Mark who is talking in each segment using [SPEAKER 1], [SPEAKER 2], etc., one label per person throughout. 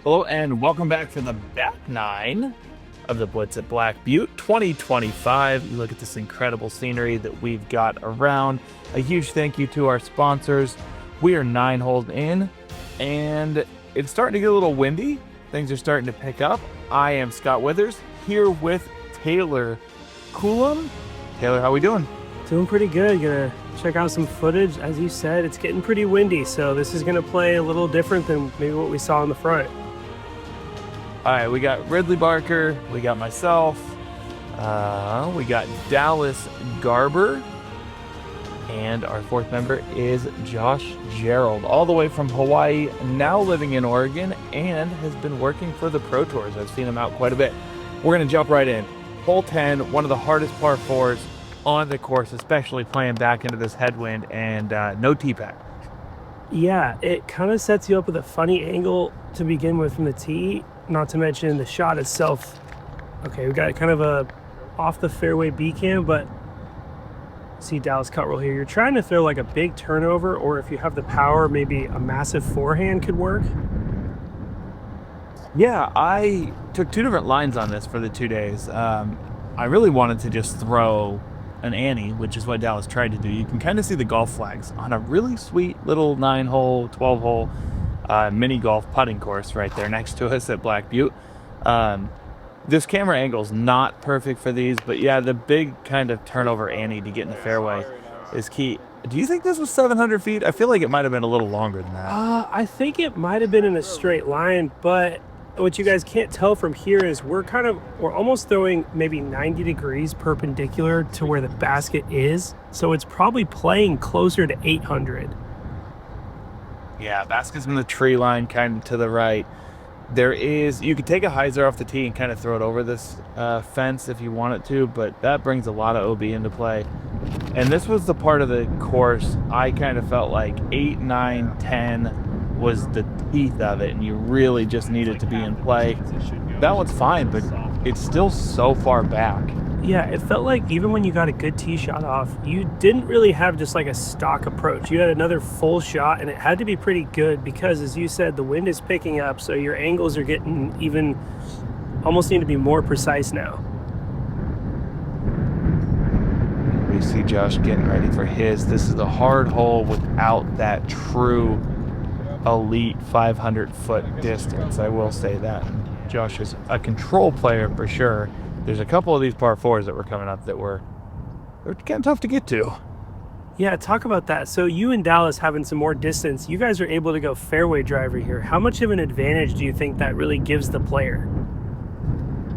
[SPEAKER 1] Hello and welcome back to the back nine of the Blitz at Black Butte 2025. You look at this incredible scenery that we've got around. A huge thank you to our sponsors. We are 9 holes in and it's starting to get a little windy. Things are starting to pick up. I am Scott Withers here with Taylor Coulomb. Taylor, how we doing?
[SPEAKER 2] Doing pretty good. Gonna check out some footage. As you said, it's getting pretty windy, so this is gonna play a little different than maybe what we saw in the front.
[SPEAKER 1] All right, we got Riddley Barker, we got myself, we got Dallas Garber, and our fourth member is Gerald, all the way from Hawaii, now living in Oregon, and has been working for the Pro Tours. I've seen him out quite a bit. We're gonna jump right in. Hole 10, one of the hardest par 4s on the course, especially playing back into this headwind, and no tee pack.
[SPEAKER 2] Yeah, it kind of sets you up with a funny angle to begin with from the tee, not to mention the shot itself. Okay, we got kind of a off the fairway B-cam, but see Dallas cut roll here. You're trying to throw like a big turnover, or if you have the power, maybe a massive forehand could work.
[SPEAKER 1] Yeah, I took 2 different lines on this for the 2 days. I really wanted to just throw an Annie, which is what Dallas tried to do. You can kind of see the golf flags on a really sweet little 9-hole, 12-hole mini golf putting course right there next to us at Black Butte. This camera angle is not perfect for these, but yeah, the big kind of turnover Annie to get in the fairway is key. Do you think this was 700 feet? I feel like it might have been a little longer than that.
[SPEAKER 2] I think it might have been in a straight line, but what you guys can't tell from here is we're almost throwing maybe 90 degrees perpendicular to where the basket is. So it's probably playing closer to 800.
[SPEAKER 1] Yeah, basket's in the tree line, kind of to the right. You could take a hyzer off the tee and kind of throw it over this fence if you wanted to, but that brings a lot of OB into play. And this was the part of the course I kind of felt like 8, 9, 10 was the teeth of it, and you really just needed to be in play. That one's fine, but it's still so far back.
[SPEAKER 2] Yeah, it felt like even when you got a good tee shot off, you didn't really have just like a stock approach. You had another full shot, and it had to be pretty good because, as you said, the wind is picking up, so your angles are getting even, almost need to be more precise now.
[SPEAKER 1] We see Josh getting ready for his. This is a hard hole without that true elite 500-foot distance. I will say that. Josh is a control player for sure. There's a couple of these par 4s that were coming up that they're kind of tough to get to.
[SPEAKER 2] Yeah, talk about that. So you and Dallas having some more distance, you guys are able to go fairway driver here. How much of an advantage do you think that really gives the player?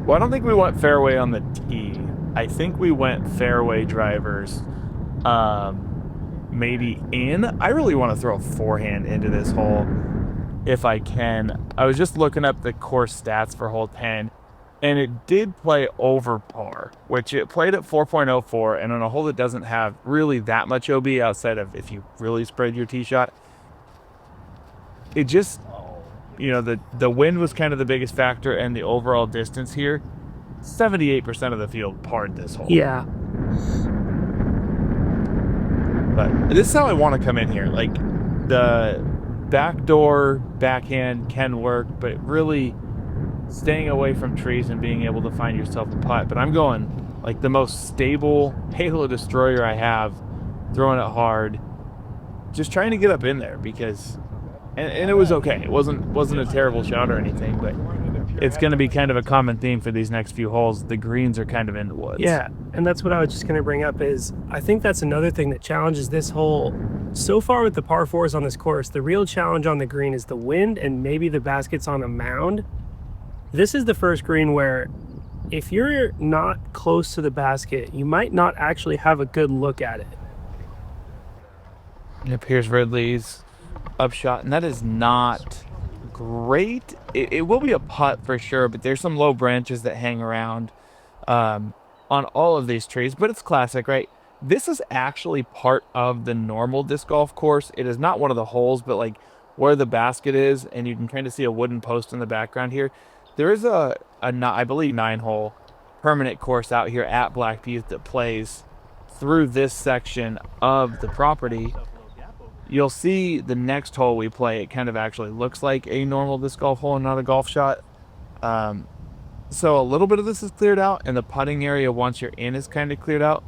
[SPEAKER 1] Well, I don't think we went fairway on the tee. I think we went fairway drivers maybe in. I really want to throw a forehand into this hole if I can. I was just looking up the course stats for hole 10, and it did play over par, which it played at 4.04, and on a hole that doesn't have really that much OB outside of if you really spread your tee shot, it just, the wind was kind of the biggest factor, and the overall distance here, 78% of the field parred this hole.
[SPEAKER 2] Yeah.
[SPEAKER 1] But this is how I want to come in here. Like, the backdoor backhand can work, but really staying away from trees and being able to find yourself a putt. But I'm going like the most stable halo destroyer I have, throwing it hard, just trying to get up in there because, and it was okay. It wasn't a terrible shot or anything, but it's going to be kind of a common theme for these next few holes. The greens are kind of in the woods.
[SPEAKER 2] Yeah, and that's what I was just going to bring up is I think that's another thing that challenges this hole. So far with the par 4s on this course, the real challenge on the green is the wind and maybe the basket's on a mound. This is the first green where if you're not close to the basket, you might not actually have a good look at it.
[SPEAKER 1] It appears Ridley's upshot, and that is not great. It will be a putt for sure, but there's some low branches that hang around on all of these trees, but it's classic, right? This is actually part of the normal disc golf course. It is not one of the holes, but like where the basket is, and you can kind of see a wooden post in the background here. There is I believe 9-hole permanent course out here at Black Butte that plays through this section of the property. You'll see the next hole we play, it kind of actually looks like a normal disc golf hole and not a golf shot. So a little bit of this is cleared out, and the putting area once you're in is kind of cleared out.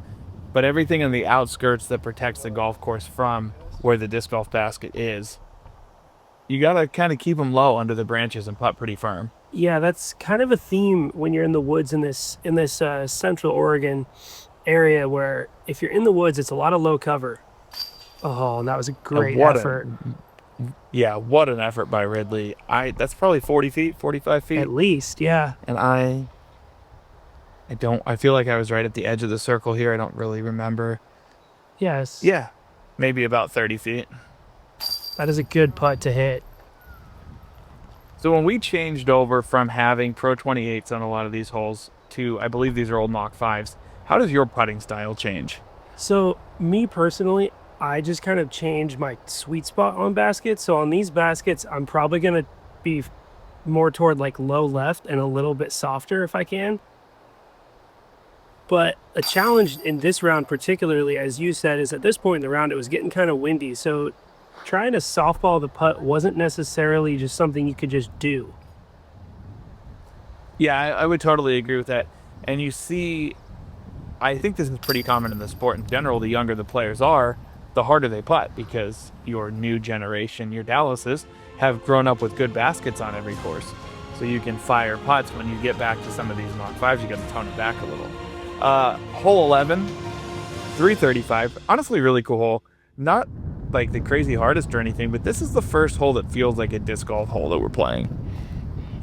[SPEAKER 1] But everything in the outskirts that protects the golf course from where the disc golf basket is, you got to kind of keep them low under the branches and putt pretty firm.
[SPEAKER 2] Yeah, that's kind of a theme when you're in the woods in this Central Oregon area, where if you're in the woods, it's a lot of low cover. Oh, and that was a great effort.
[SPEAKER 1] Yeah, what an effort by Riddley. That's probably 40 feet, 45 feet.
[SPEAKER 2] At least, yeah.
[SPEAKER 1] And I feel like I was right at the edge of the circle here. I don't really remember.
[SPEAKER 2] Yes.
[SPEAKER 1] Yeah, maybe about 30 feet.
[SPEAKER 2] That is a good putt to hit.
[SPEAKER 1] So when we changed over from having Pro 28s on a lot of these holes to, I believe these are old Mach 5s, how does your putting style change?
[SPEAKER 2] So me personally, I just kind of changed my sweet spot on baskets. So on these baskets, I'm probably going to be more toward like low left and a little bit softer if I can. But a challenge in this round particularly, as you said, is at this point in the round, it was getting kind of windy. So trying to softball the putt wasn't necessarily just something you could just do.
[SPEAKER 1] Yeah, I would totally agree with that. And you see, I think this is pretty common in the sport in general. The younger the players are, the harder they putt, because your new generation, your Dallases, have grown up with good baskets on every course. So you can fire putts. When you get back to some of these Mach 5s, you got to tone it back a little. Hole 11, 335. Honestly, really cool hole. Not like the crazy hardest or anything, but this is the first hole that feels like a disc golf hole that we're playing.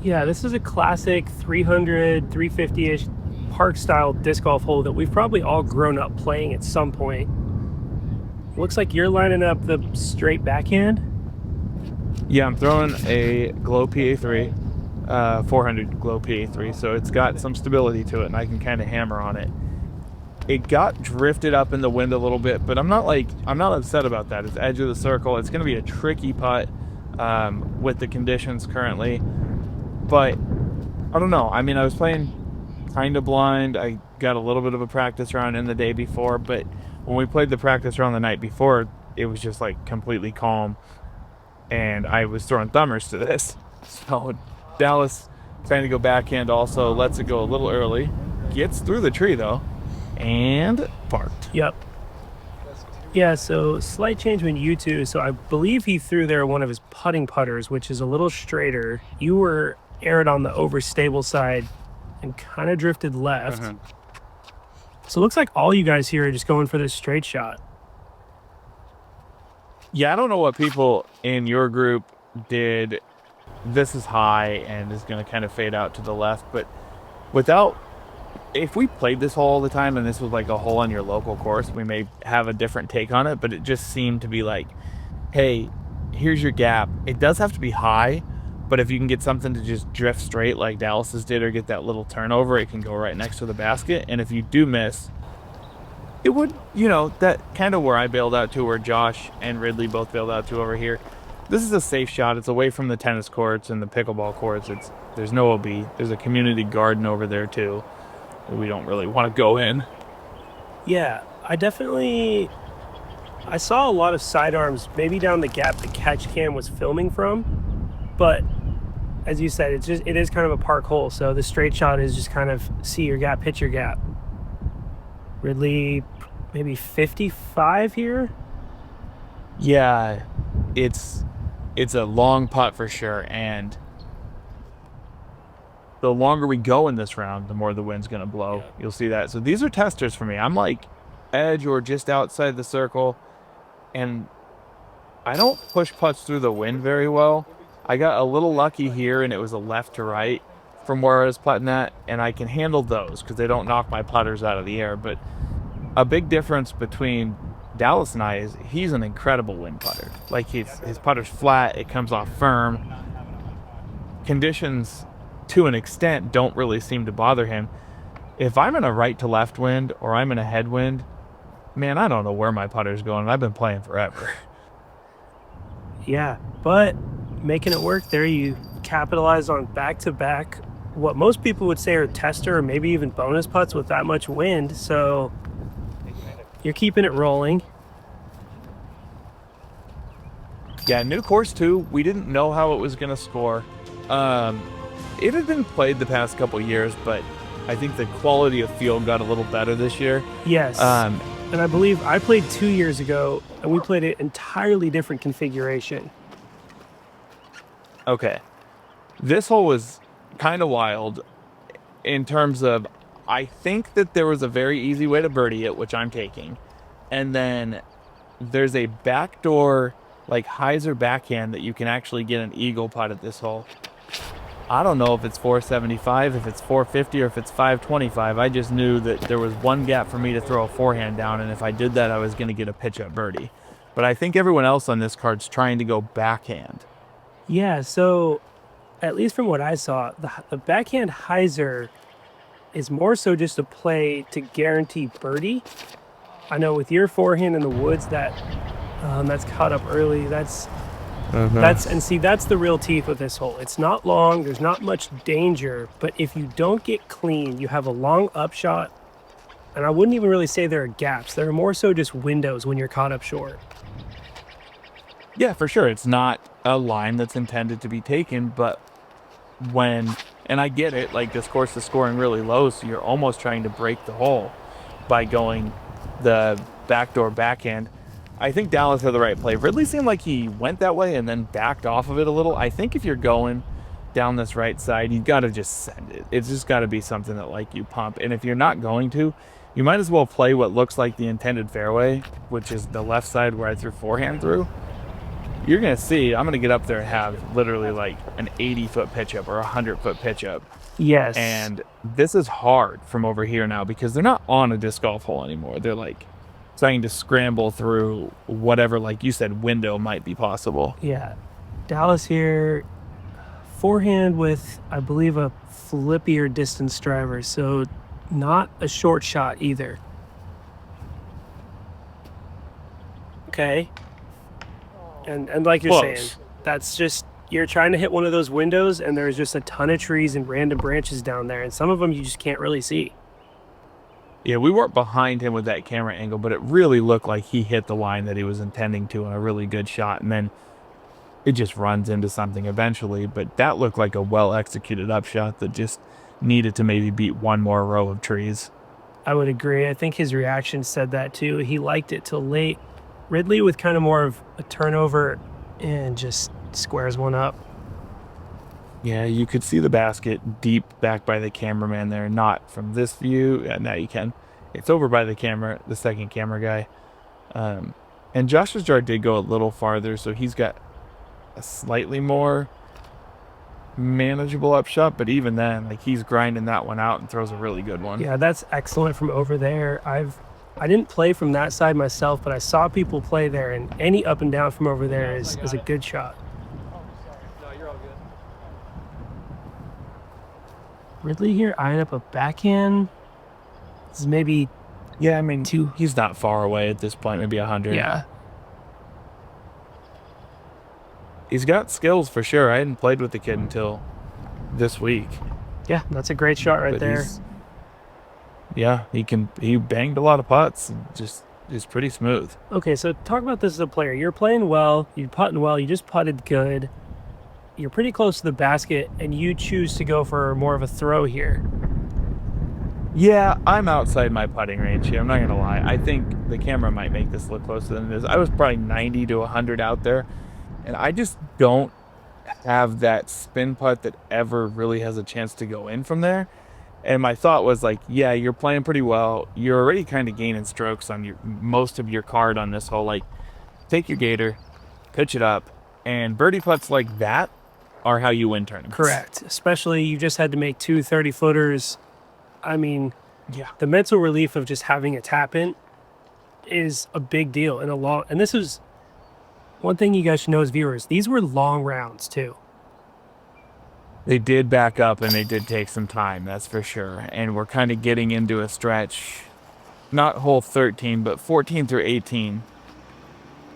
[SPEAKER 2] Yeah, this is a classic 300, 350-ish park-style disc golf hole that we've probably all grown up playing at some point. Looks like you're lining up the straight backhand.
[SPEAKER 1] Yeah, I'm throwing a Glow PA3, 400 Glow PA3, so it's got some stability to it, and I can kind of hammer on it. It got drifted up in the wind a little bit, but I'm not upset about that. It's edge of the circle. It's going to be a tricky putt with the conditions currently, but I don't know. I mean, I was playing kind of blind. I got a little bit of a practice round in the day before, but when we played the practice round the night before, it was just like completely calm, and I was throwing thumbers to this. So Dallas trying to go backhand also, lets it go a little early, gets through the tree though, and parked.
[SPEAKER 2] Yep. Yeah, so slight change between you two. So I believe he threw there one of his putting putters, which is a little straighter. You were aired on the overstable side and kind of drifted left. So it looks like all you guys here are just going for this straight shot.
[SPEAKER 1] Yeah, I don't know what people in your group did. This is high and is going to kind of fade out to the left, but if we played this hole all the time and this was like a hole on your local course, we may have a different take on it, but it just seemed to be like, hey, here's your gap. It does have to be high, but if you can get something to just drift straight like Dallas's did, or get that little turnover, it can go right next to the basket. And if you do miss, it would, that kind of where I bailed out to, where Josh and Riddley both bailed out to over here. This is a safe shot. It's away from the tennis courts and the pickleball courts. There's no OB. There's a community garden over there too. We don't really want to go in.
[SPEAKER 2] Yeah, I saw a lot of sidearms, maybe down the gap the catch cam was filming from, but as you said, it is kind of a park hole, so the straight shot is just kind of see your gap, hit your gap. Riddley, maybe 55 here?
[SPEAKER 1] Yeah, it's a long putt for sure, and the longer we go in this round, the more the wind's going to blow. Yeah. You'll see that. So these are testers for me. I'm like edge or just outside the circle, and I don't push putts through the wind very well. I got a little lucky here, and it was a left to right from where I was putting at, and I can handle those because they don't knock my putters out of the air. But a big difference between Dallas and I is he's an incredible wind putter. Like his putter's flat, it comes off firm. Conditions, to an extent, don't really seem to bother him. If I'm in a right to left wind or I'm in a headwind, man, I don't know where my putter's going. I've been playing forever.
[SPEAKER 2] Yeah, but making it work there, you capitalize on back-to-back, what most people would say are tester or maybe even bonus putts with that much wind, so you're keeping it rolling.
[SPEAKER 1] Yeah, new course too. We didn't know how it was going to score. It had been played the past couple years, but I think the quality of field got a little better this year.
[SPEAKER 2] Yes. And I believe I played 2 years ago, and we played an entirely different configuration.
[SPEAKER 1] Okay. This hole was kind of wild in terms of, I think that there was a very easy way to birdie it, which I'm taking. And then there's a backdoor, like hyzer backhand that you can actually get an eagle putt at this hole. I don't know if it's 475, if it's 450, or if it's 525. I just knew that there was one gap for me to throw a forehand down, and if I did that, I was going to get a pitch-up birdie. But I think everyone else on this card's trying to go backhand.
[SPEAKER 2] Yeah, so at least from what I saw, the backhand hyzer is more so just a play to guarantee birdie. I know with your forehand in the woods, that's caught up early. That's the real teeth of this hole. It's not long, there's not much danger, but if you don't get clean, you have a long upshot, and I wouldn't even really say there are gaps. There are more so just windows when you're caught up short.
[SPEAKER 1] Yeah, for sure. It's not a line that's intended to be taken, but and I get it, like this course is scoring really low, so you're almost trying to break the hole by going the backdoor backhand. I think Dallas had the right play. Riddley seemed like he went that way and then backed off of it a little. I think if you're going down this right side, you got to just send it. It's just got to be something that like you pump. And if you're not going to, you might as well play what looks like the intended fairway, which is the left side where I threw forehand through. You're going to see, I'm going to get up there and have literally like an 80-foot pitch up or a 100-foot pitch up.
[SPEAKER 2] Yes.
[SPEAKER 1] And this is hard from over here now because they're not on a disc golf hole anymore. They're like trying to scramble through whatever, like you said, window might be possible.
[SPEAKER 2] Yeah. Dallas here, forehand with, I believe, a flippier distance driver, so not a short shot either. Okay. And like you're saying, that's just, you're trying to hit one of those windows, and there's just a ton of trees and random branches down there, and some of them you just can't really see.
[SPEAKER 1] Yeah, we weren't behind him with that camera angle, but it really looked like he hit the line that he was intending to on a really good shot, and then it just runs into something eventually. But that looked like a well-executed upshot that just needed to maybe beat one more row of trees.
[SPEAKER 2] I would agree. I think his reaction said that too. He liked it till late. Riddley with kind of more of a turnover and just squares one up.
[SPEAKER 1] Yeah, you could see the basket deep back by the cameraman there, not from this view. Yeah, now you can. It's over by the camera, the second camera guy. And Josh's jar did go a little farther, so he's got a slightly more manageable upshot, but even then, like, he's grinding that one out and throws a really good one.
[SPEAKER 2] Yeah, that's excellent from over there. I didn't play from that side myself, but I saw people play there, and any up and down from over there is a good shot. Riddley here eyeing up a backhand. This is maybe,
[SPEAKER 1] yeah, I mean, he's not far away at this point, maybe 100.
[SPEAKER 2] Yeah.
[SPEAKER 1] He's got skills for sure. I hadn't played with the kid until this week.
[SPEAKER 2] Yeah, that's a great shot right there.
[SPEAKER 1] Yeah, he banged a lot of putts and just is pretty smooth.
[SPEAKER 2] Okay, so talk about this as a player. You're playing well, you're putting well, you just putted good. You're pretty close to the basket, and you choose to go for more of a throw here.
[SPEAKER 1] Yeah, I'm outside my putting range here. I'm not going to lie. I think the camera might make this look closer than it is. I was probably 90 to 100 out there, and I just don't have that spin putt that ever really has a chance to go in from there. And my thought was like, yeah, you're playing pretty well. You're already kind of gaining strokes on most of your card on this hole. Like, take your gator, pitch it up, and birdie putts like that are how you win tournaments.
[SPEAKER 2] Correct. Especially you just had to make 2 30-footers. I mean,
[SPEAKER 1] yeah,
[SPEAKER 2] the mental relief of just having a tap in is a big deal in a long. And this was one thing you guys should know as viewers. These were long rounds too.
[SPEAKER 1] They did back up and they did take some time, that's for sure. And we're kind of getting into a stretch, not hole 13, but 14 through 18.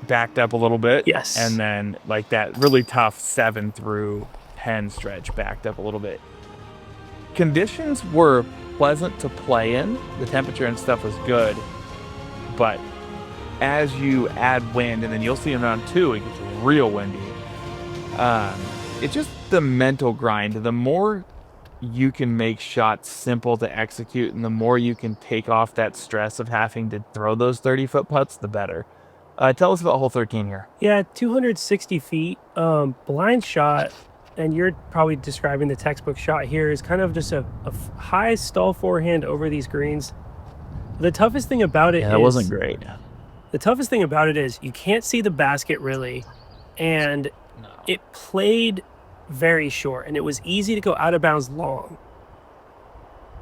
[SPEAKER 1] Backed up a little bit.
[SPEAKER 2] Yes.
[SPEAKER 1] And then like that really tough 7 through 10 stretch backed up a little bit. Conditions were pleasant to play in. The temperature and stuff was good, but as you add wind, and then you'll see in round 2, it gets real windy. It's just the mental grind. The more you can make shots simple to execute, and the more you can take off that stress of having to throw those 30-foot putts, the better. Tell us about hole 13 here.
[SPEAKER 2] Yeah, 260 feet, blind shot, and you're probably describing the textbook shot here, is kind of just a high stall forehand over these greens. The toughest thing about it
[SPEAKER 1] that wasn't great.
[SPEAKER 2] The toughest thing about it is you can't see the basket really, and it played very short, and it was easy to go out of bounds long.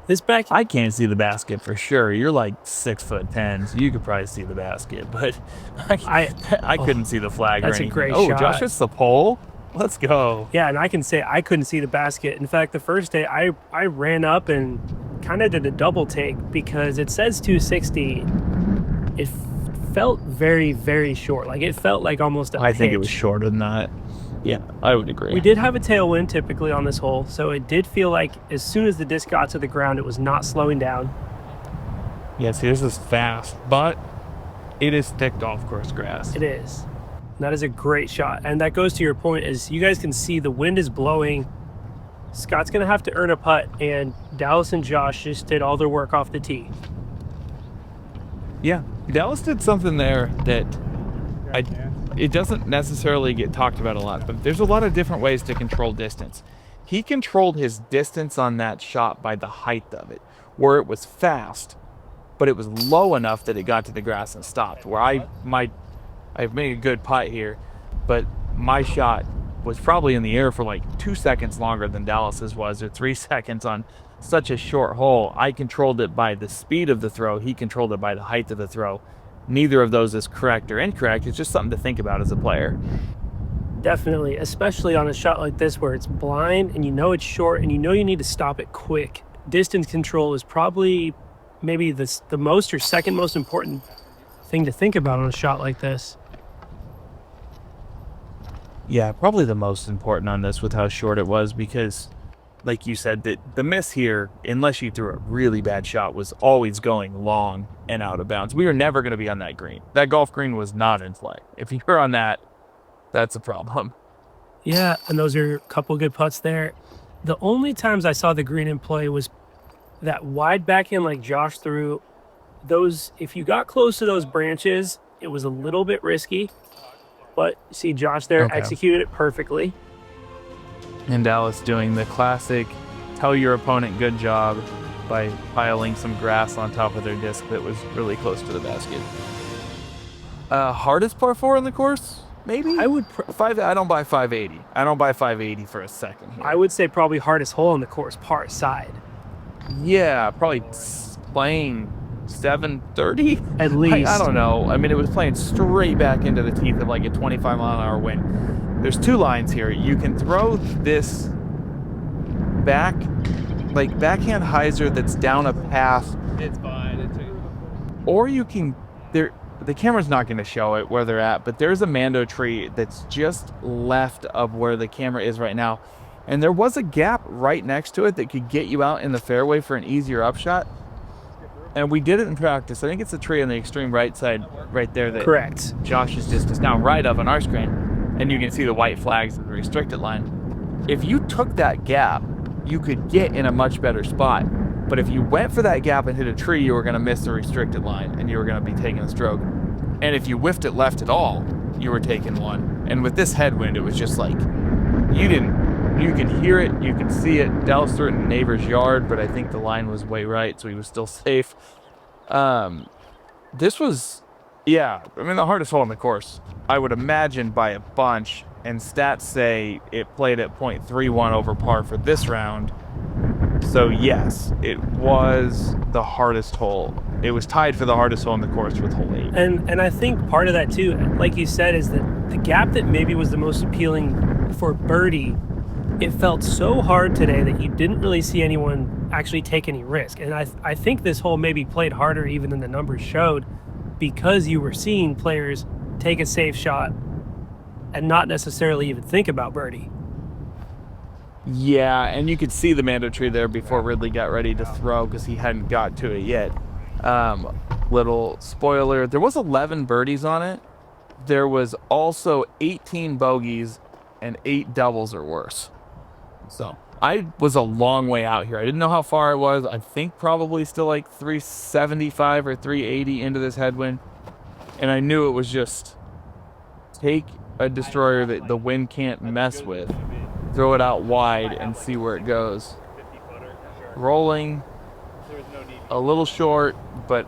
[SPEAKER 2] This back,
[SPEAKER 1] I can't see the basket for sure. You're like 6'10", so you could probably see the basket, but I couldn't see the flag or anything.
[SPEAKER 2] That's a great shot.
[SPEAKER 1] Josh hits the pole. Let's go.
[SPEAKER 2] Yeah, and I can say I couldn't see the basket. In fact, the first day I ran up and kind of did a double take because it says 260. It felt very, very short. Like it felt like almost a
[SPEAKER 1] I think it
[SPEAKER 2] pitch.
[SPEAKER 1] was shorter than that. Yeah, I would agree.
[SPEAKER 2] We did have a tailwind typically on this hole, so it did feel like as soon as the disc got to the ground, it was not slowing down.
[SPEAKER 1] Yeah, see, this is fast, but it is thick golf course grass.
[SPEAKER 2] It is. And that is a great shot. And that goes to your point is you guys can see the wind is blowing. Scott's going to have to earn a putt, and Dallas and Josh just did all their work off the tee.
[SPEAKER 1] Yeah, Dallas did something there that it doesn't necessarily get talked about a lot, but there's a lot of different ways to control distance. He controlled his distance on that shot by the height of it, where it was fast, but it was low enough that it got to the grass and stopped. Where I've made a good putt here, but my shot was probably in the air for like 2 seconds longer than Dallas's was, or 3 seconds on such a short hole. I controlled it by the speed of the throw. He controlled it by the height of the throw. Neither of those is correct or incorrect. It's just something to think about as a player.
[SPEAKER 2] Definitely, especially on a shot like this where it's blind and you know it's short and you know you need to stop it quick. Distance control is probably maybe the most or second most important thing to think about on a shot like this.
[SPEAKER 1] Yeah, probably the most important on this with how short it was, because like you said, that the miss here, unless you threw a really bad shot, was always going long and out of bounds. We were never going to be on that green. That golf green was not in play. If you were on that, that's a problem.
[SPEAKER 2] Yeah, and those are a couple good putts there. The only times I saw the green in play was that wide backhand like Josh threw. Those, if you got close to those branches, it was a little bit risky. But see Josh there executed it perfectly.
[SPEAKER 1] And Dallas doing the classic tell your opponent good job by piling some grass on top of their disc that was really close to the basket. Hardest par 4 on the course? Maybe?
[SPEAKER 2] I would
[SPEAKER 1] I don't buy 580. I don't buy 580 for a second here.
[SPEAKER 2] I would say probably hardest hole on the course, par side.
[SPEAKER 1] Yeah, probably playing 730
[SPEAKER 2] at least.
[SPEAKER 1] I don't know. I mean, it was playing straight back into the teeth of like a 25-mile-an-hour wind. There's two lines here. You can throw this backhand hyzer that's down a path.
[SPEAKER 3] It's fine.
[SPEAKER 1] Or you can, the camera's not going to show it where they're at, but there's a mando tree that's just left of where the camera is right now. And there was a gap right next to it that could get you out in the fairway for an easier upshot. And we did it in practice. I think it's the tree on the extreme right side right there that
[SPEAKER 2] correct.
[SPEAKER 1] Josh's disc is now right of on our screen. And you can see the white flags of the restricted line. If you took that gap, you could get in a much better spot. But if you went for that gap and hit a tree, you were going to miss the restricted line and you were going to be taking a stroke. And if you whiffed it left at all, you were taking one. And with this headwind, it was just like, you can hear it, you can see it. Dallas threw it in the neighbor's yard, but I think the line was way right, so he was still safe. This was, yeah, I mean, the hardest hole on the course, I would imagine, by a bunch, and stats say it played at .31 over par for this round. So yes, it was the hardest hole. It was tied for the hardest hole on the course with hole 8.
[SPEAKER 2] And I think part of that too, like you said, is that the gap that maybe was the most appealing for birdie, it felt so hard today that you didn't really see anyone actually take any risk. And I think this hole maybe played harder even than the numbers showed, because you were seeing players take a safe shot and not necessarily even think about birdie.
[SPEAKER 1] Yeah, and you could see the mando tree there before Riddley got ready to throw because he hadn't got to it yet. little spoiler, there was 11 birdies on it. There was also 18 bogeys and 8 doubles or worse. So I was a long way out here. I didn't know how far I was. I think probably still like 375 or 380 into this headwind. And I knew it was just take a destroyer that the wind can't mess with, throw it out wide, and see where it goes. Rolling a little short, but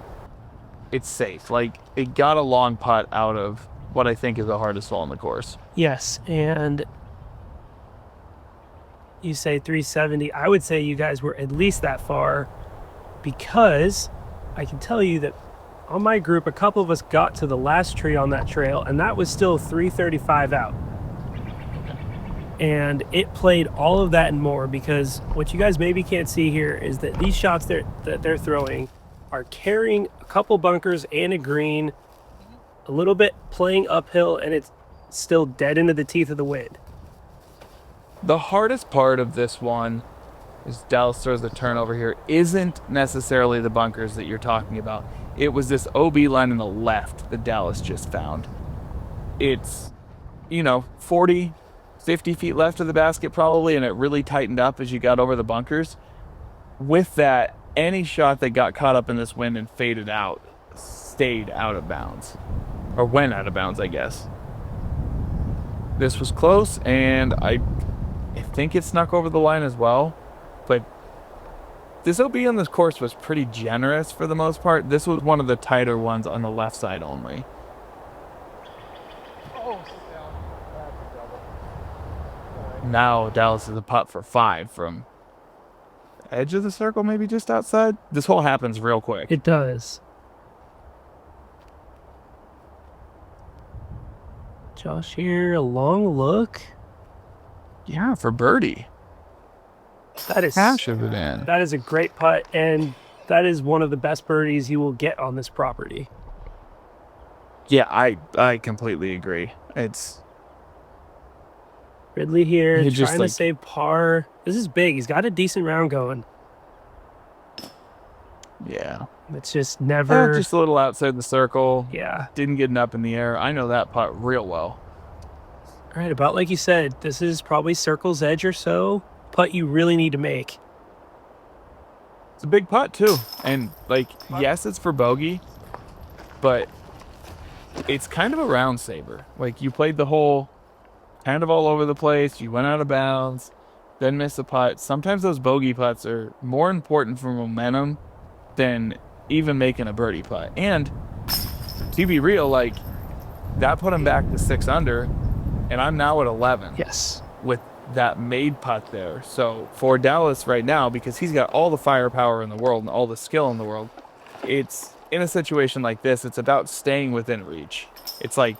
[SPEAKER 1] it's safe. Like, it got a long putt out of what I think is the hardest hole in the course.
[SPEAKER 2] Yes, and you say 370. I would say you guys were at least that far, because I can tell you that on my group, a couple of us got to the last tree on that trail, and that was still 335 out. And it played all of that and more, because what you guys maybe can't see here is that these shots that they're throwing are carrying a couple bunkers and a green, a little bit playing uphill, and it's still dead into the teeth of the wind.
[SPEAKER 1] The hardest part of this one is Dallas throws the turnover here isn't necessarily the bunkers that you're talking about. It was this OB line in the left that Dallas just found. It's, 40, 50 feet left of the basket probably, and it really tightened up as you got over the bunkers. With that, any shot that got caught up in this wind and faded out stayed out of bounds. Or went out of bounds, I guess. This was close, and I think it snuck over the line as well. But this OB on this course was pretty generous for the most part. This was one of the tighter ones on the left side only. Now Dallas is a putt for 5 from edge of the circle, maybe just outside. This hole happens real quick.
[SPEAKER 2] It does. Josh here, a long look.
[SPEAKER 1] Yeah, for birdie.
[SPEAKER 2] That is
[SPEAKER 1] Cashes it in.
[SPEAKER 2] That is a great putt, and that is one of the best birdies you will get on this property.
[SPEAKER 1] Yeah, I completely agree. It's
[SPEAKER 2] Riddley here,
[SPEAKER 1] He just,
[SPEAKER 2] trying to save par. This is big. He's got a decent round going.
[SPEAKER 1] Yeah.
[SPEAKER 2] It's just never...
[SPEAKER 1] just a little outside the circle.
[SPEAKER 2] Yeah.
[SPEAKER 1] Didn't get it up in the air. I know that putt real well.
[SPEAKER 2] All right, about like you said, this is probably circle's edge or so. Putt you really need to make.
[SPEAKER 1] It's a big putt, too. And, yes, it's for bogey, but it's kind of a round saver. Like, you played the hole kind of all over the place. You went out of bounds, then missed a putt. Sometimes those bogey putts are more important for momentum than even making a birdie putt. And to be real, that put him back to 6 under, and I'm now at 11.
[SPEAKER 2] Yes.
[SPEAKER 1] With that made putt there. So for Dallas right now, because he's got all the firepower in the world and all the skill in the world, it's in a situation like this, it's about staying within reach. It's like,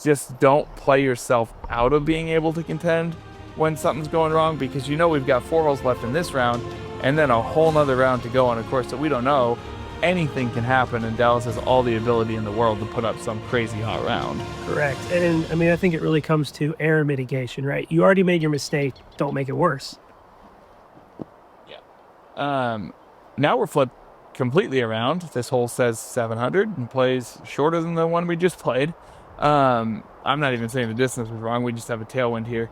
[SPEAKER 1] just don't play yourself out of being able to contend when something's going wrong, because we've got 4 holes left in this round and then a whole nother round to go on a course that we don't know. Anything can happen, and Dallas has all the ability in the world to put up some crazy hot round. Correct.
[SPEAKER 2] And I think it really comes to error mitigation, right? You already made your mistake. Don't make it worse.
[SPEAKER 1] Yeah. Now we're flipped completely around. This hole says 700 and plays shorter than the one we just played. I'm not even saying the distance was wrong. We just have a tailwind here.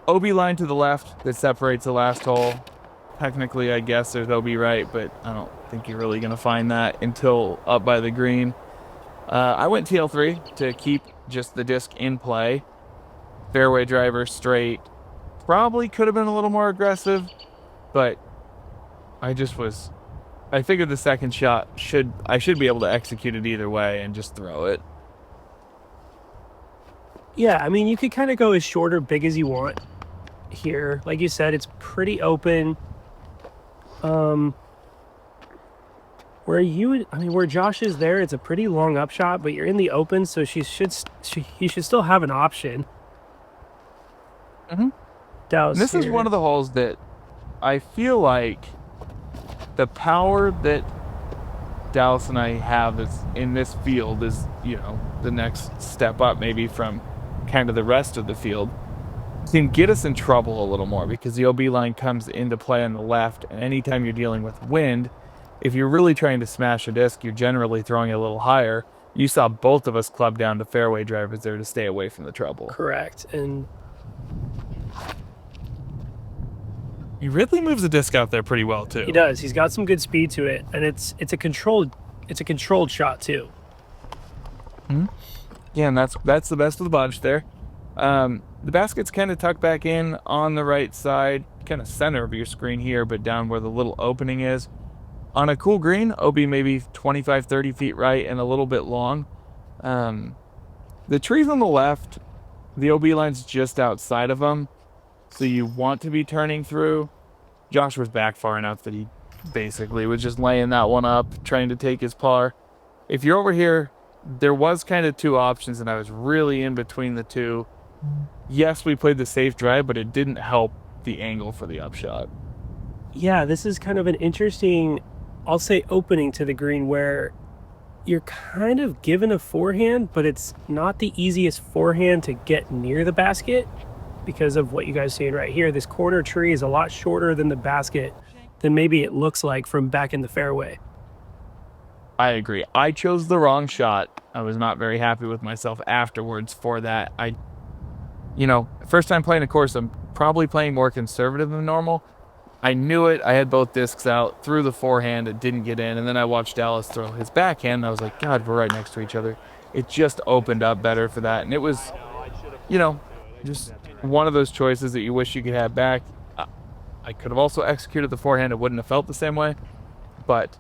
[SPEAKER 1] OB line to the left that separates the last hole. Technically, I guess there's OB right, but I don't think you're really going to find that until up by the green. I went TL3 to keep just the disc in play. Fairway driver straight. Probably could have been a little more aggressive, but I figured the second shot I should be able to execute it either way and just throw it.
[SPEAKER 2] Yeah, you could kind of go as short or big as you want here. Like you said, it's pretty open. Where Josh is there, it's a pretty long upshot, but you're in the open, so he should still have an option.
[SPEAKER 1] Mm-hmm. This is one of the holes that I feel like the power that Dallas and I have is in this field is, the next step up maybe from kind of the rest of the field, can get us in trouble a little more, because the OB line comes into play on the left, and anytime you're dealing with wind, if you're really trying to smash a disc, you're generally throwing it a little higher. You saw both of us club down to fairway drivers there to stay away from the trouble.
[SPEAKER 2] Correct. And
[SPEAKER 1] Riddley moves the disc out there pretty well too.
[SPEAKER 2] he does. He's got some good speed to it, and it's a controlled shot too.
[SPEAKER 1] Yeah, and that's the best of the bunch there. The basket's kind of tucked back in on the right side, kind of center of your screen here, but down where the little opening is. On a cool green, OB maybe 25, 30 feet right and a little bit long. The trees on the left, the OB line's just outside of them, so you want to be turning through. Josh was back far enough that he basically was just laying that one up, trying to take his par. If you're over here, there was kind of two options, and I was really in between the two. Yes, we played the safe drive, but it didn't help the angle for the upshot.
[SPEAKER 2] Yeah, this is kind of an interesting, I'll say, opening to the green where you're kind of given a forehand, but it's not the easiest forehand to get near the basket because of what you guys are seeing right here. This corner tree is a lot shorter than the basket than maybe it looks like from back in the fairway.
[SPEAKER 1] I agree. I chose the wrong shot. I was not very happy with myself afterwards for that. First time playing a course, I'm probably playing more conservative than normal. I knew it. I had both discs out, threw the forehand, it didn't get in, and then I watched Dallas throw his backhand, and I was like, God, we're right next to each other. It just opened up better for that, and it was, just one of those choices that you wish you could have back. I could have also executed the forehand. It wouldn't have felt the same way, but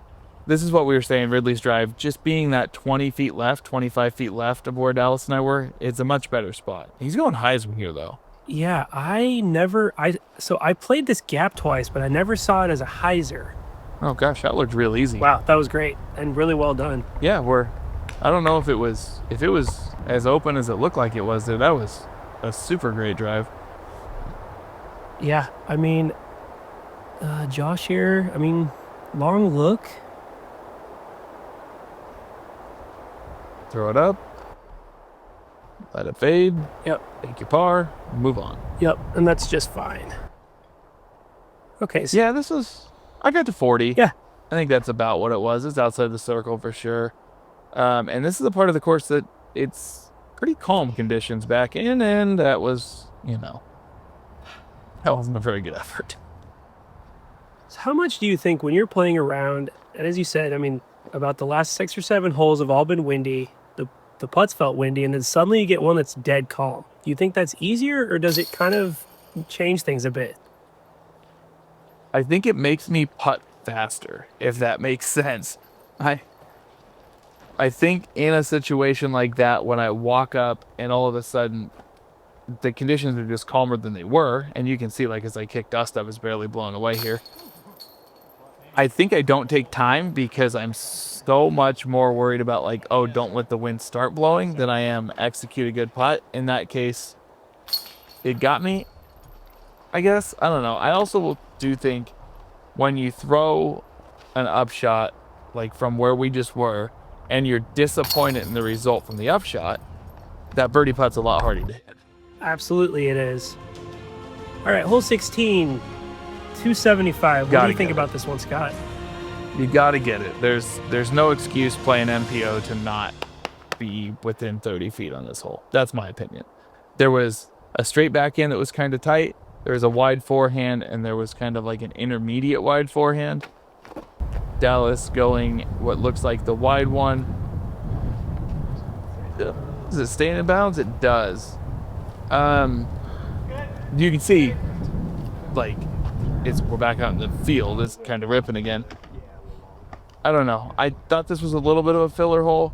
[SPEAKER 1] this is what we were saying, Ridley's drive, just being that 20 feet left, 25 feet left of where Dallas and I were, it's a much better spot. He's going Heisman here, though.
[SPEAKER 2] Yeah, so I played this gap twice, but I never saw it as a hyzer.
[SPEAKER 1] Oh gosh, that looked real easy.
[SPEAKER 2] Wow, that was great and really well done.
[SPEAKER 1] Yeah, I don't know if it was as open as it looked like it was there. That was a super great drive.
[SPEAKER 2] Yeah, I mean, Josh here, long look.
[SPEAKER 1] Throw it up. Let it fade.
[SPEAKER 2] Yep.
[SPEAKER 1] Take your par. Move on.
[SPEAKER 2] Yep, and that's just fine. Okay. So
[SPEAKER 1] yeah, I got to 40.
[SPEAKER 2] Yeah.
[SPEAKER 1] I think that's about what it was. It's outside the circle for sure. And this is the part of the course that it's pretty calm conditions back in, and that was, that wasn't a very good effort.
[SPEAKER 2] So how much do you think when you're playing around, and as you said, about the last 6 or 7 holes have all been windy, the putts felt windy, and then suddenly you get one that's dead calm. Do you think that's easier, or does it kind of change things a bit?
[SPEAKER 1] I think it makes me putt faster, if that makes sense. I think in a situation like that, when I walk up and all of a sudden the conditions are just calmer than they were, and you can see, like, as I kick dust up, it's barely blowing away here. I think I don't take time because I'm so much more worried about, like, oh, don't let the wind start blowing than I am execute a good putt. In that case, it got me, I guess. I don't know. I also do think when you throw an upshot, like from where we just were, and you're disappointed in the result from the upshot, that birdie putt's a lot harder to hit.
[SPEAKER 2] Absolutely it is. All right, hole 16, 275. What do you think about this one, Scott?
[SPEAKER 1] You got to get it. There's no excuse playing MPO to not be within 30 feet on this hole. That's my opinion. There was a straight backhand that was kind of tight. There was a wide forehand, and there was kind of like an intermediate wide forehand. Dallas going what looks like the wide one. Does it stay in bounds? It does. You can see, like, we're back out in the field. It's kind of ripping again. I don't know. I thought this was a little bit of a filler hole,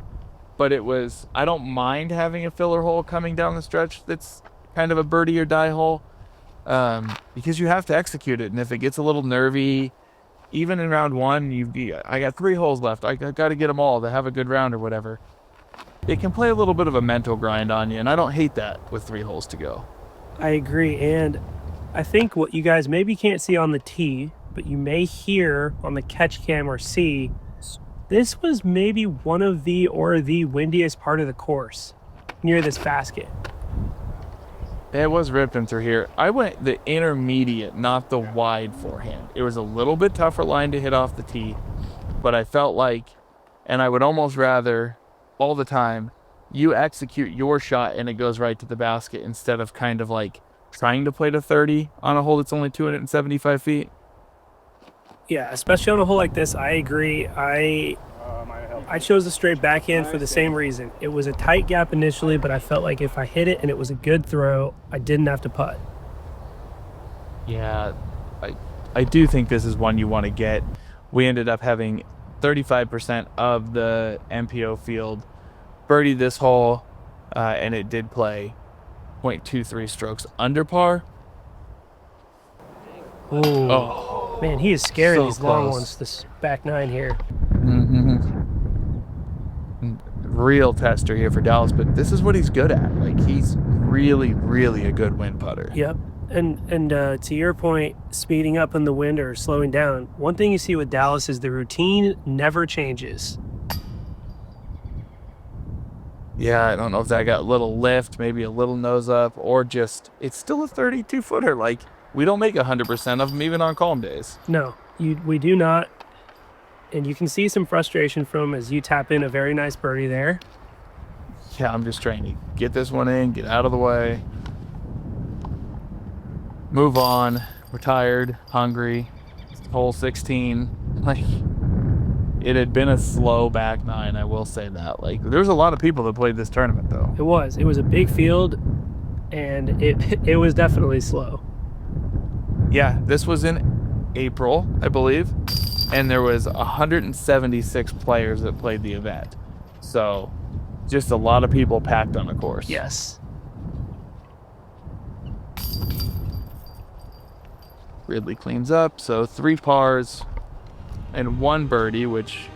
[SPEAKER 1] but I don't mind having a filler hole coming down the stretch that's kind of a birdie or die hole, because you have to execute it. And if it gets a little nervy, even in round one, I got 3 holes left. I got to get them all to have a good round or whatever. It can play a little bit of a mental grind on you, and I don't hate that with 3 holes to go.
[SPEAKER 2] I agree, and I think what you guys maybe can't see on the tee, but you may hear on the catch cam or see, this was maybe one of the windiest part of the course near this basket.
[SPEAKER 1] It was ripping through here. I went the intermediate, not the wide forehand. It was a little bit tougher line to hit off the tee. but I felt like, and I would almost rather all the time, you execute your shot and it goes right to the basket instead of kind of like trying to play to 30 on a hole that's only 275 feet.
[SPEAKER 2] Yeah, especially on a hole like this, I agree. I chose a straight backhand for the same reason. It was a tight gap initially, but I felt like if I hit it and it was a good throw, I didn't have to putt.
[SPEAKER 1] Yeah, I do think this is one you want to get. We ended up having 35% of the MPO field birdie this hole, and it did play 0.23 strokes under par.
[SPEAKER 2] Oh, man, he is scaring
[SPEAKER 1] so
[SPEAKER 2] these long
[SPEAKER 1] close.
[SPEAKER 2] ones, this back nine here.
[SPEAKER 1] Real tester here for Dallas, but this is what he's good at. Like, he's really, really a good wind putter.
[SPEAKER 2] Yep. And to your point, speeding up in the wind or slowing down, one thing you see with Dallas is the routine never changes.
[SPEAKER 1] Yeah, I don't know if that got a little lift, maybe a little nose up, or just, it's still a 32 footer. Like, we don't make 100% of them even on calm days.
[SPEAKER 2] No, we do not. And you can see some frustration from him as you tap in a very nice birdie there.
[SPEAKER 1] Yeah, I'm just trying to get this one in, get out of the way, move on. We're tired, hungry. Hole 16. Like, it had been a slow back nine, I will say that. Like, there's a lot of people that played this tournament, though.
[SPEAKER 2] It was a big field, and it was definitely slow.
[SPEAKER 1] Yeah, this was in April, I believe, and there was 176 players that played the event. So, just a lot of people packed on the course.
[SPEAKER 2] Yes.
[SPEAKER 1] Riddley cleans up, so 3 pars and 1 birdie, which,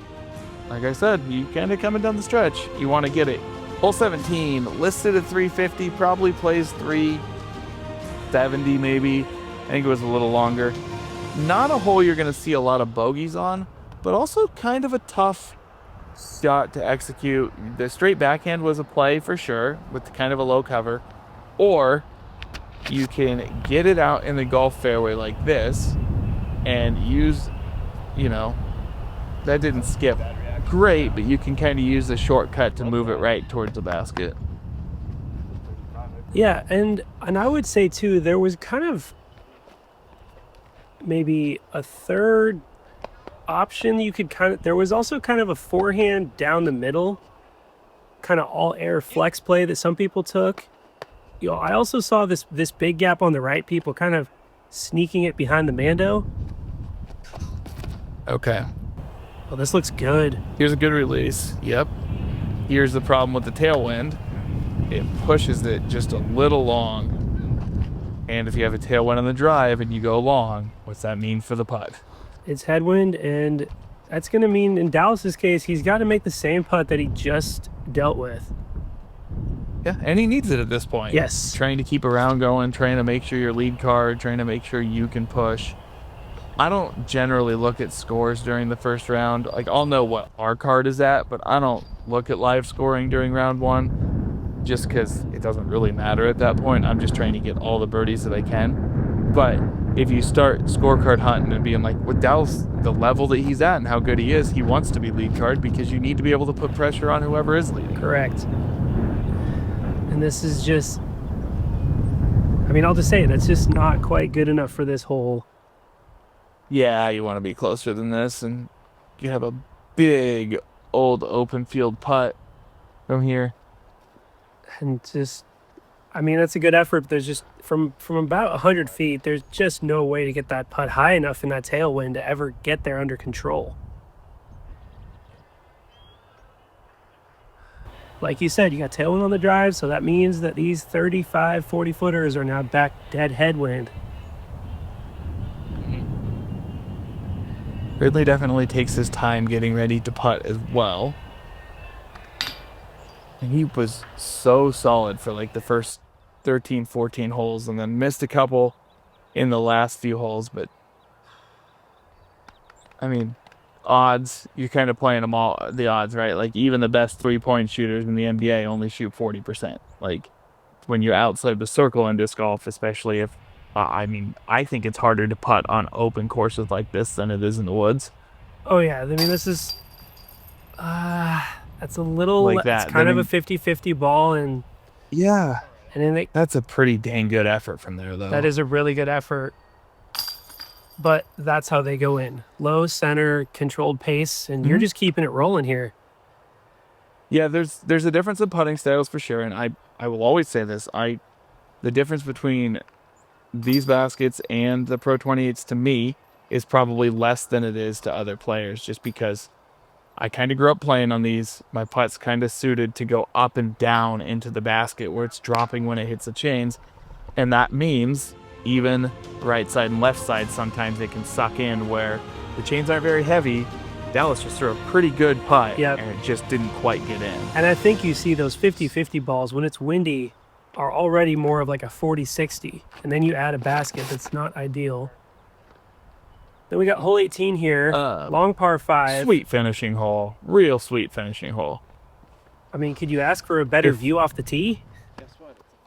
[SPEAKER 1] like I said, you kind of coming down the stretch. You want to get it. Hole 17, listed at 350, probably plays 370 maybe. I think it was a little longer. Not a hole you're going to see a lot of bogeys on, but also kind of a tough shot to execute. The straight backhand was a play for sure, with kind of a low cover. Or you can get it out in the golf fairway like this and use, you know, that didn't skip great, but you can kind of use the shortcut to move it right towards the basket.
[SPEAKER 2] Yeah, and I would say too, there was kind of maybe a third option you could there was also kind of a forehand down the middle, kind of all air flex play that some people took. You know, I also saw this big gap on the right, people kind of sneaking it behind the Mando.
[SPEAKER 1] Okay.
[SPEAKER 2] Well, this looks good.
[SPEAKER 1] Here's a good release. Yep. Here's the problem with the tailwind. It pushes it just a little long. And if you have a tailwind on the drive and you go long, what's that mean for the putt?
[SPEAKER 2] It's headwind, and that's going to mean, in Dallas's case, he's got to make the same putt that he just dealt with.
[SPEAKER 1] Yeah, and he needs it at this point.
[SPEAKER 2] Yes.
[SPEAKER 1] Trying to keep a round going, trying to make sure your lead card, trying to make sure you can push. I don't generally look at scores during the first round. Like, I'll know what our card is at, but I don't look at live scoring during round 1 just because it doesn't really matter at that point. I'm just trying to get all the birdies that I can. But if you start scorecard hunting and being like, with Dallas, the level that he's at and how good he is, he wants to be lead card because you need to be able to put pressure on whoever is leading.
[SPEAKER 2] Correct. And this is just, I mean, I'll just say that's just not quite good enough for this hole.
[SPEAKER 1] Yeah, you want to be closer than this, and you have a big old open field putt from here.
[SPEAKER 2] And just, I mean, that's a good effort, but there's just, from about 100 feet, there's just no way to get that putt high enough in that tailwind to ever get there under control. Like you said, you got tailwind on the drive, so that means that these 35, 40 footers are now back dead headwind.
[SPEAKER 1] Riddley definitely takes his time getting ready to putt as well. And he was so solid for like the first 13, 14 holes, and then missed a couple in the last few holes. But, I mean, odds, you're kind of playing them all, the odds, right? Like, even the best three-point shooters in the NBA only shoot 40%. Like, when you're outside the circle in disc golf, especially if, I mean, I think it's harder to putt on open courses like this than it is in the woods.
[SPEAKER 2] Oh yeah, I mean this is that's a little,
[SPEAKER 1] like
[SPEAKER 2] it's
[SPEAKER 1] that.
[SPEAKER 2] kind of a 50-50 ball,
[SPEAKER 1] Yeah,
[SPEAKER 2] and then
[SPEAKER 1] that's a pretty dang good effort from there, though.
[SPEAKER 2] that is a really good effort. But that's how they go in. Low, center, controlled pace, and you're just keeping it rolling here.
[SPEAKER 1] Yeah, there's a difference in putting styles for sure, and I will always say this. The difference between these baskets and the Pro 28s to me is probably less than it is to other players, just because I kind of grew up playing on these. My putt's kind of suited to go up and down into the basket where it's dropping when it hits the chains. And that means even right side and left side, sometimes they can suck in where the chains aren't very heavy. Dallas just threw a pretty good putt,
[SPEAKER 2] Yep.
[SPEAKER 1] and it just didn't quite get in.
[SPEAKER 2] And I think you see those 50-50 balls when it's windy are already more of like a 40-60. And then you add a basket that's not ideal. Then we got hole 18 here, long par 5.
[SPEAKER 1] Sweet finishing hole. Real sweet finishing hole.
[SPEAKER 2] I mean, could you ask for a better view off the tee?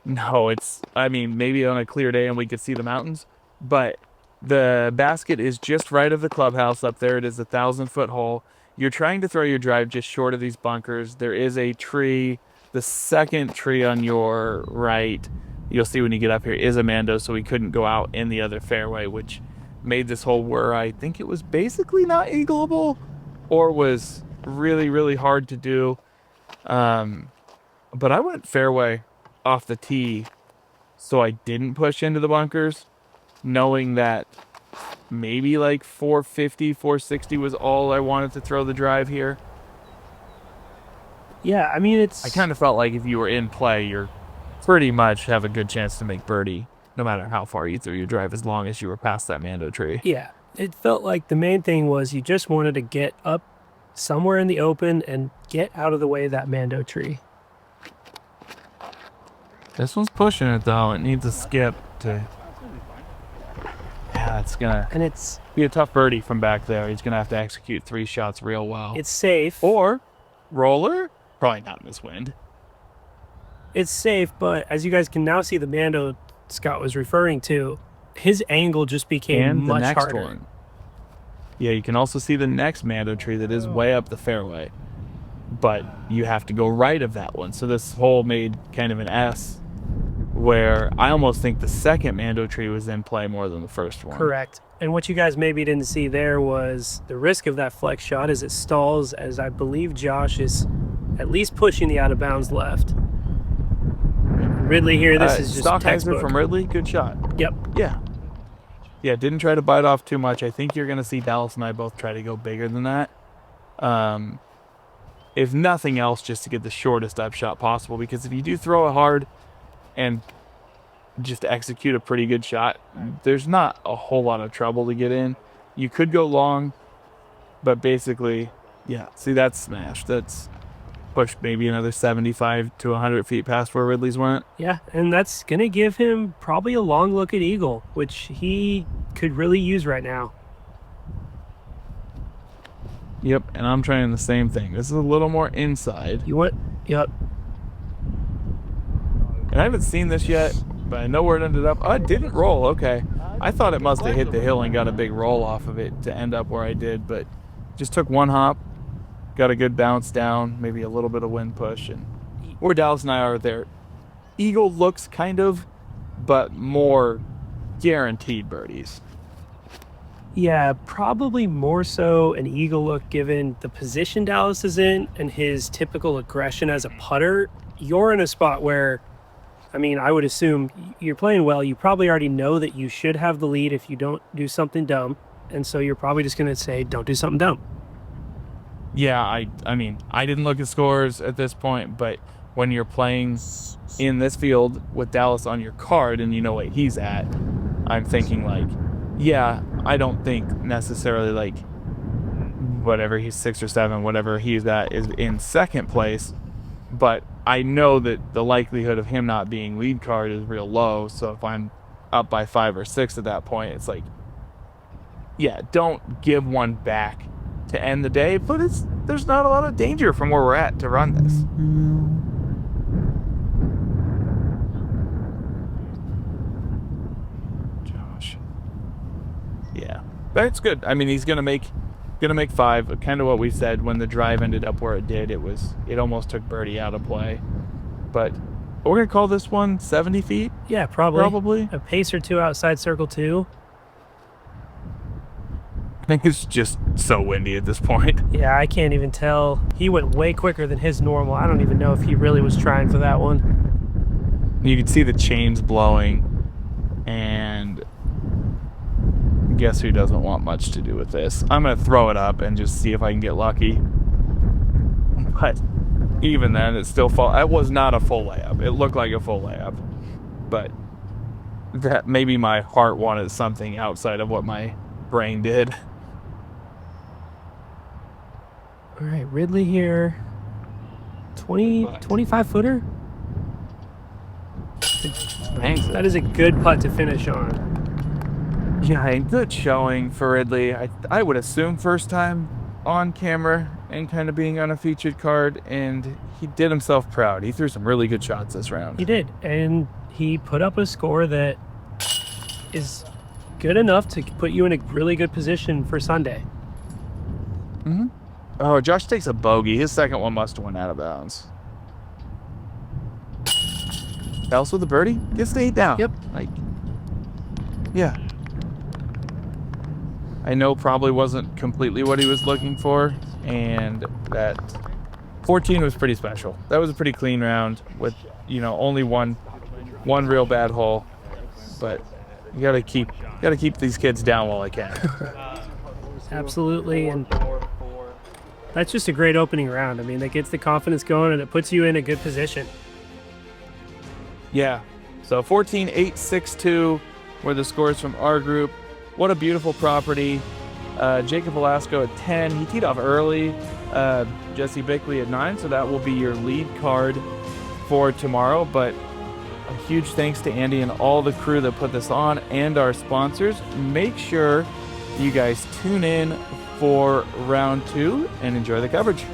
[SPEAKER 1] No, I mean, maybe on a clear day and we could see the mountains, but the basket is just right of the clubhouse up there. It is a 1,000-foot hole. You're trying to throw your drive just short of these bunkers. There is a tree. The second tree on your right, you'll see when you get up here, is a Mando, so we couldn't go out in the other fairway, which made this hole where I think it was basically not eagleable or was really, really hard to do. But I went fairway off the tee, so I didn't push into the bunkers, knowing that maybe like 450, 460 was all I wanted to throw the drive here.
[SPEAKER 2] Yeah, I mean,
[SPEAKER 1] I kind of felt like if you were in play, you're pretty much have a good chance to make birdie, no matter how far you threw your drive, as long as you were past that Mando tree.
[SPEAKER 2] Yeah, it felt like the main thing was you just wanted to get up somewhere in the open and get out of the way of that Mando tree.
[SPEAKER 1] This one's pushing it, though. It needs a skip to... Yeah, it's gonna...
[SPEAKER 2] And it's...
[SPEAKER 1] be a tough birdie from back there. He's gonna have to execute 3 shots real well.
[SPEAKER 2] It's safe.
[SPEAKER 1] Or roller? Probably not in this wind.
[SPEAKER 2] It's safe, but as you guys can now see, the Mando Scott was referring to, his angle just became much harder.
[SPEAKER 1] One. Yeah, you can also see the next Mando tree that is way up the fairway. But you have to go right of that one. So this hole made kind of an S, where I almost think the second Mando tree was in play more than the first one.
[SPEAKER 2] Correct. And what you guys maybe didn't see there was the risk of that flex shot as it stalls, as I believe Josh is at least pushing the out of bounds left. Ridley here, this is just textbook.
[SPEAKER 1] From Ridley, good shot.
[SPEAKER 2] Yep.
[SPEAKER 1] Yeah. Yeah, didn't try to bite off too much. I think you're going to see Dallas and I both try to go bigger than that. If nothing else, just to get the shortest upshot possible, because if you do throw it hard and just execute a pretty good shot, there's not a whole lot of trouble to get in. You could go long, but basically, yeah, see, that's smashed. That's pushed maybe another 75 to 100 feet past where Ridley's went.
[SPEAKER 2] Yeah, and that's going to give him probably a long look at eagle, which he could really use right now.
[SPEAKER 1] Yep, and I'm trying the same thing. This is a little more inside.
[SPEAKER 2] You want? Yep.
[SPEAKER 1] And I haven't seen this yet, but I know where it ended up. Oh, it didn't roll. Okay. I thought it must have hit the hill and got a big roll off of it to end up where I did, but just took one hop, got a good bounce down, maybe a little bit of wind push, and where Dallas and I are there. Eagle looks kind of, but more guaranteed birdies.
[SPEAKER 2] Yeah, probably more so an eagle look given the position Dallas is in and his typical aggression as a putter. You're in a spot where, I mean, I would assume you're playing well. You probably already know that you should have the lead if you don't do something dumb. And so you're probably just going to say, don't do something dumb.
[SPEAKER 1] Yeah, I mean, I didn't look at scores at this point, but when you're playing in this field with Dallas on your card and you know what he's at, I'm thinking like, yeah, I don't think necessarily like whatever he's 6 or 7, whatever he's at is in second place, but I know that the likelihood of him not being lead card is real low. So if I'm up by 5 or 6 at that point, it's like, yeah, don't give one back to end the day, but there's not a lot of danger from where we're at to run this. Josh. Yeah, but it's good. I mean, he's going to make Gonna make 5, kind of what we said when the drive ended up where it did. It almost took birdie out of play. But we're gonna call this one 70 feet.
[SPEAKER 2] Yeah, probably.
[SPEAKER 1] Probably.
[SPEAKER 2] A pace or two outside circle 2.
[SPEAKER 1] I think it's just so windy at this point.
[SPEAKER 2] Yeah, I can't even tell. He went way quicker than his normal. I don't even know if he really was trying for that one.
[SPEAKER 1] You can see the chains blowing, and guess who doesn't want much to do with this? I'm gonna throw it up and just see if I can get lucky. But even then, it still it was not a full layup. It looked like a full layup, but that maybe my heart wanted something outside of what my brain did.
[SPEAKER 2] All right, Riddley here. 25 footer.
[SPEAKER 1] Thanks.
[SPEAKER 2] That is a good putt to finish on.
[SPEAKER 1] Yeah, a good showing for Riddley. I would assume first time on camera and kind of being on a featured card, and he did himself proud. He threw some really good shots this round.
[SPEAKER 2] He did, and he put up a score that is good enough to put you in a really good position for Sunday.
[SPEAKER 1] Mm-hmm. Oh, Josh takes a bogey. His second one must have went out of bounds. Else with a birdie? Gets the 8 down.
[SPEAKER 2] Yep.
[SPEAKER 1] Yeah. I know probably wasn't completely what he was looking for, and that 14 was pretty special. That was a pretty clean round with, only one real bad hole, but you gotta keep these kids down while I can.
[SPEAKER 2] Absolutely, and that's just a great opening round. I mean, that gets the confidence going, and it puts you in a good position.
[SPEAKER 1] Yeah. So 14, 8, 6, 2 were the scores from our group. What a beautiful property. Jacob Velasco at 10. He teed off early. Jesse Bickley at 9. So that will be your lead card for tomorrow. But a huge thanks to Andy and all the crew that put this on and our sponsors. Make sure you guys tune in for round 2 and enjoy the coverage.